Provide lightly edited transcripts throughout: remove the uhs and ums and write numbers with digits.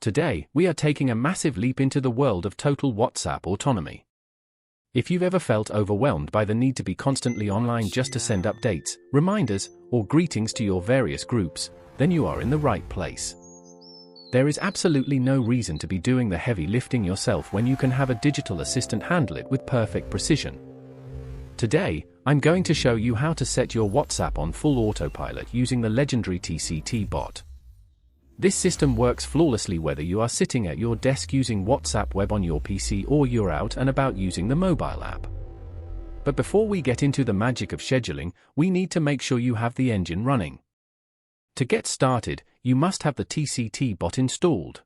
Today, we are taking a massive leap into the world of total WhatsApp autonomy. If you've ever felt overwhelmed by the need to be constantly online just to send updates, reminders, or greetings to your various groups, then you are in the right place. There is absolutely no reason to be doing the heavy lifting yourself when you can have a digital assistant handle it with perfect precision. Today, I'm going to show you how to set your WhatsApp on full autopilot using the legendary TCT bot. This system works flawlessly whether you are sitting at your desk using WhatsApp web on your PC or you're out and about using the mobile app. But before we get into the magic of scheduling, we need to make sure you have the engine running. To get started, you must have the TCT bot installed.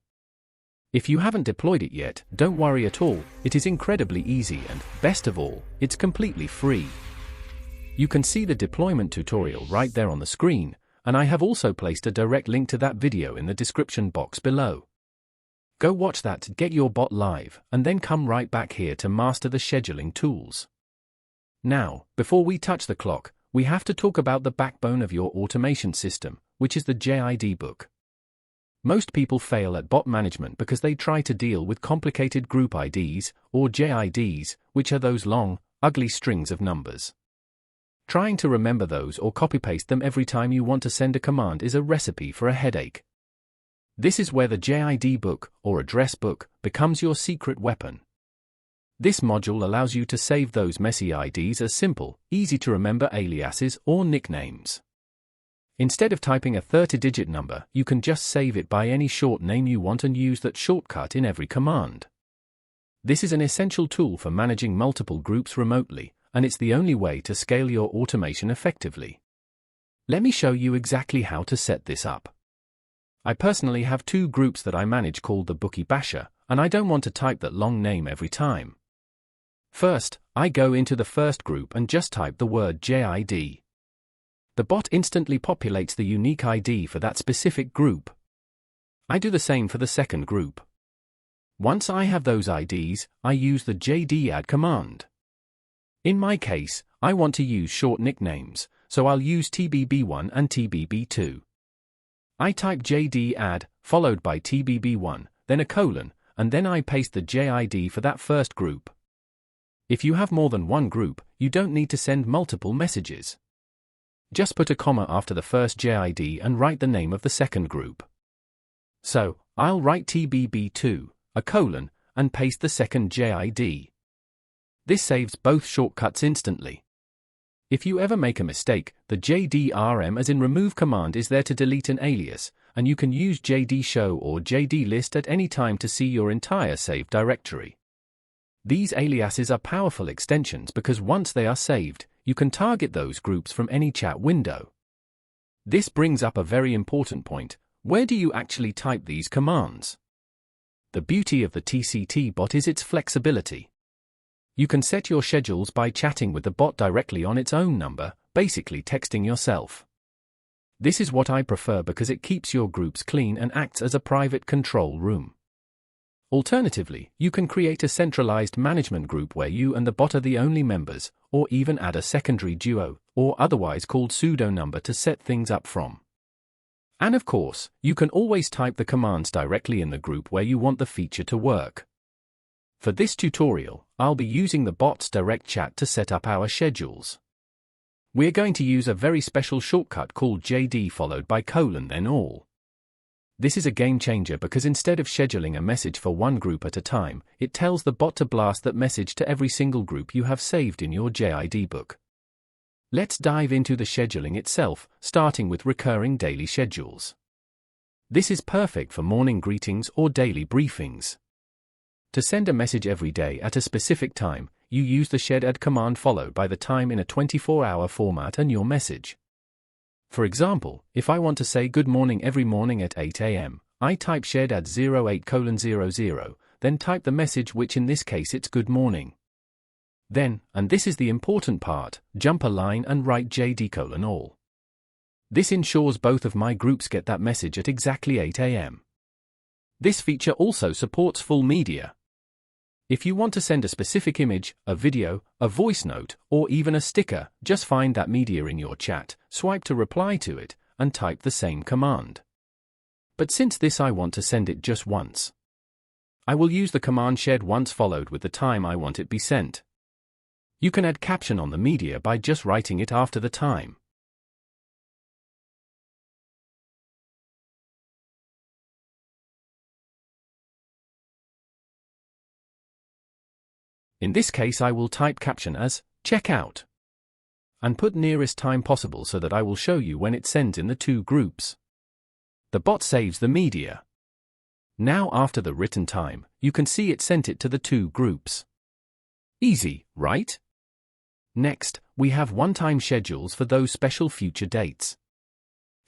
If you haven't deployed it yet, don't worry at all, it is incredibly easy and, best of all, it's completely free. You can see the deployment tutorial right there on the screen, and I have also placed a direct link to that video in the description box below. Go watch that to get your bot live, and then come right back here to master the scheduling tools. Now, before we touch the clock, we have to talk about the backbone of your automation system, which is the JID book. Most people fail at bot management because they try to deal with complicated group IDs, or JIDs, which are those long, ugly strings of numbers. Trying to remember those or copy-paste them every time you want to send a command is a recipe for a headache. This is where the JID book, or address book, becomes your secret weapon. This module allows you to save those messy IDs as simple, easy-to-remember aliases or nicknames. Instead of typing a 30-digit number, you can just save it by any short name you want and use that shortcut in every command. This is an essential tool for managing multiple groups remotely, and it's the only way to scale your automation effectively. Let me show you exactly how to set this up. I personally have two groups that I manage called the Bookie Basher, and I don't want to type that long name every time. First, I go into the first group and just type the word JID. The bot instantly populates the unique ID for that specific group. I do the same for the second group. Once I have those IDs, I use the JD add command. In my case, I want to use short nicknames, so I'll use TBB1 and TBB2. I type JD add, followed by TBB1, then a colon, and then I paste the JID for that first group. If you have more than one group, you don't need to send multiple messages. Just put a comma after the first JID and write the name of the second group. So, I'll write TBB2, a colon, and paste the second JID. This saves both shortcuts instantly. If you ever make a mistake, the JDRM as in remove command is there to delete an alias, and you can use JD show or JD list at any time to see your entire saved directory. These aliases are powerful extensions because once they are saved, you can target those groups from any chat window. This brings up a very important point: where do you actually type these commands? The beauty of the TCT bot is its flexibility. You can set your schedules by chatting with the bot directly on its own number, basically texting yourself. This is what I prefer because it keeps your groups clean and acts as a private control room. Alternatively, you can create a centralized management group where you and the bot are the only members, or even add a secondary duo, or otherwise called pseudo number to set things up from. And of course, you can always type the commands directly in the group where you want the feature to work. For this tutorial, I'll be using the bot's direct chat to set up our schedules. We're going to use a very special shortcut called JD followed by colon then all. This is a game changer because instead of scheduling a message for one group at a time, it tells the bot to blast that message to every single group you have saved in your JID book. Let's dive into the scheduling itself, starting with recurring daily schedules. This is perfect for morning greetings or daily briefings. To send a message every day at a specific time, you use the shed add command followed by the time in a 24-hour format and your message. For example, if I want to say good morning every morning at 8 a.m., I type shed add 08:00, then type the message, which in this case it's good morning. Then, and this is the important part, jump a line and write JD all. This ensures both of my groups get that message at exactly 8 a.m. This feature also supports full media. If you want to send a specific image, a video, a voice note, or even a sticker, just find that media in your chat, swipe to reply to it, and type the same command. but since this I want to send it just once. I will use the command shed once followed with the time I want it be sent. You can add caption on the media by just writing it after the time. In this case I will type caption as checkout and put nearest time possible so that I will show you when it sends in the two groups. The bot saves the media. Now after the written time, you can see it sent it to the two groups. Easy, right? Next, we have one-time schedules for those special future dates.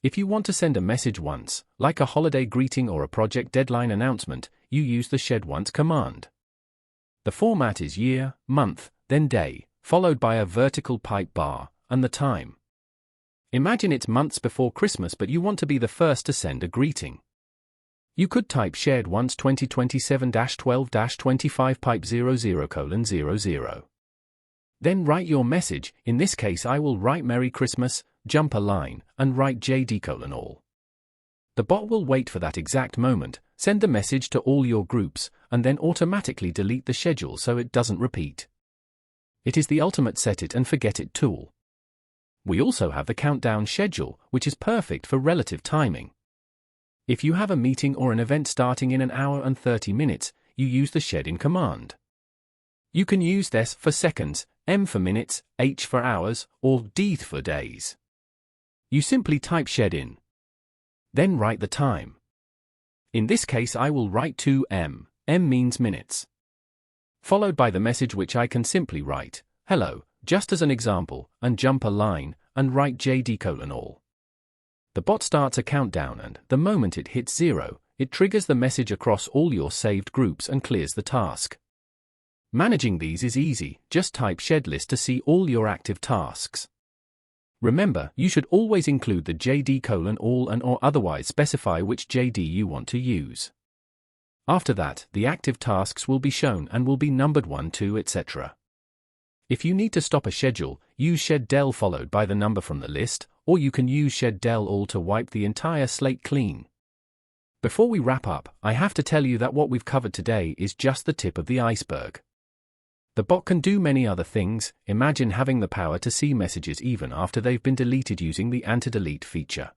If you want to send a message once, like a holiday greeting or a project deadline announcement, you use the shed once command. The format is year, month, then day, followed by a vertical pipe bar, and the time. Imagine it's months before Christmas but you want to be the first to send a greeting. You could type shared once 2027-12-25 pipe 00:00. Then write your message. In this case I will write Merry Christmas, jump a line, and write JD:all. The bot will wait for that exact moment, send the message to all your groups, and then automatically delete the schedule so it doesn't repeat. It is the ultimate set it and forget it tool. We also have the countdown schedule, which is perfect for relative timing. If you have a meeting or an event starting in an hour and 30 minutes, you use the shed in command. You can use this for seconds, M for minutes, H for hours, or D for days. You simply type shed in. Then write the time. In this case I will write 2M, M means minutes. Followed by the message which I can simply write, hello, just as an example, and jump a line, and write JD:all. The bot starts a countdown and, the moment it hits 0, it triggers the message across all your saved groups and clears the task. Managing these is easy, just type shed list to see all your active tasks. Remember, you should always include the JD:all and or otherwise specify which JD you want to use. After that, the active tasks will be shown and will be numbered 1, 2, etc. If you need to stop a schedule, use shed del followed by the number from the list, or you can use shed del all to wipe the entire slate clean. Before we wrap up, I have to tell you that what we've covered today is just the tip of the iceberg. The bot can do many other things. Imagine having the power to see messages even after they've been deleted using the anti-delete feature.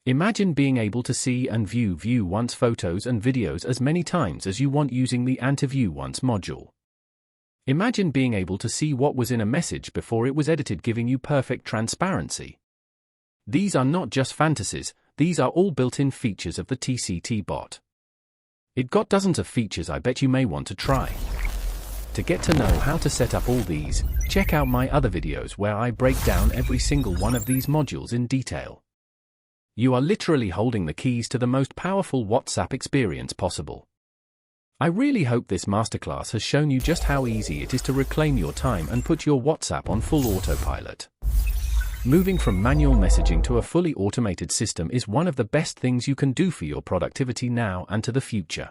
Imagine being able to see and view once photos and videos as many times as you want using the anti-view once module. Imagine being able to see what was in a message before it was edited, giving you perfect transparency. These are not just fantasies, these are all built-in features of the TCT bot. It got dozens of features I bet you may want to try. To get to know how to set up all these, check out my other videos where I break down every single one of these modules in detail. You are literally holding the keys to the most powerful WhatsApp experience possible. I really hope this masterclass has shown you just how easy it is to reclaim your time and put your WhatsApp on full autopilot. Moving from manual messaging to a fully automated system is one of the best things you can do for your productivity now and to the future.